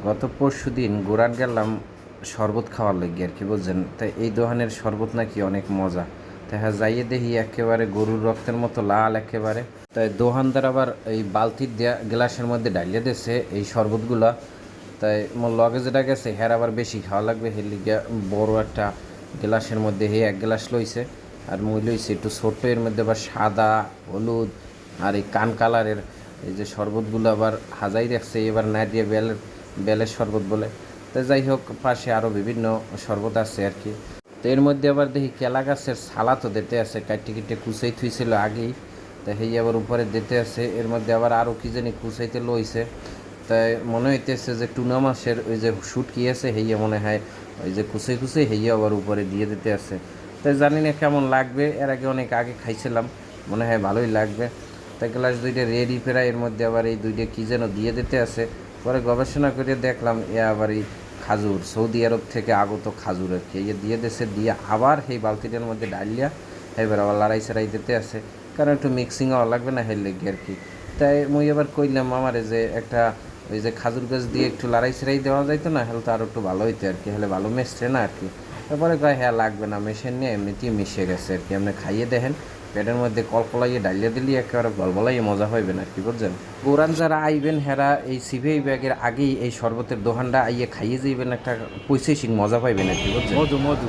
গত পরশুদিন গুরান গেলাম শরবত খাওয়ার লাগি আর কি, বুঝছেন? তাই এই দোকানের শরবত নাকি অনেক মজা। তাই হ্যাঁ, যাইয়ে দেখি একেবারে গরুর রক্তের মতো লাল একেবারে। তাই দোকানদার আবার এই বালতির দেয়া গ্লাসের মধ্যে ডালিয়ে দিয়েছে এই শরবতগুলা। তাই মোর লগে যেটা গেছে হ্যার আবার বেশি খাওয়া লাগবে, হের লিগে বড় একটা গ্লাসের মধ্যে হে এক গ্লাস লইছে। আর মুই লইছি একটু ছোট্ট, এর মধ্যে আবার সাদা, হলুদ আর এই কান কালারের এই যে শরবতগুলো আবার হাজাই রাখছে, এবার না দিয়ে বেলের শরবত বলে। তো যাই হোক, পাশে আরও বিভিন্ন শরবত আছে আর কি। তো এর মধ্যে আবার দেখি কেলা গাছের সালাদও দিতে আছে, কাটতে কেটে কুচাই থুইছিল আগেই। তো সেই আবার উপরে দিতে আছে, এর মধ্যে আবার আরও কি জানি কুচাইতে লইছে। তাই মনে হইতেছে যে টুনা মাছের ওই যে শুটকি আছে হেইয়া মনে হয় ওই যে কুচে কুচে হেইয়া আবার উপরে দিয়ে দিতে আছে। তাই জানি না কেমন লাগবে, এর আগে অনেক আগে খাইছিলাম, মনে হয় ভালোই লাগবে। তাই গ্লাস দুইটা রেডি ফেরা, এর মধ্যে আবার এই দুইটা কী যেন দিয়ে দিতে আছে। পরে গবেষণা করে দেখলাম এ আবার এই খাজুর, সৌদি আরব থেকে আগত খাজুর আর কি, এই দিয়ে দেশে দিয়ে আবার সেই বালতিটার মধ্যে ডালিয়া এবার আবার লড়াই সারাই দিতে আছে, কারণ একটু মিক্সিংও লাগবে না হের লেগে আর কি। তাই মুই এবার কইলাম আমারে যে একটা ওই যে খাজুর গাছ দিয়ে একটু লড়াই সেরাই দেওয়া যাইতো না, হেলে তো আরও একটু ভালো হইতো আর কি, হলে ভালো মেশছে না আর কি। তারপরে কয় হ্যাঁ লাগবে না, মেশিন নিয়ে এমনিতেই মিশে গেছে আর কি, আপনি খাইয়ে দেখেন। পেটের মধ্যে কলকলাইয়ে ডালিয়ে দিলি একেবারে গলবলাইয়ে মজা হইবে না আর কি, বুঝছেন? পুরান যারা আইবেন হেরা এই সিভিআই ব্যাগের আগেই এই শরবতের দোকানটা আইয়ে খাইয়ে যাইবেন, একটা পয়সা মজা পাইবেন আর কি, বুঝছেন? মধু মধু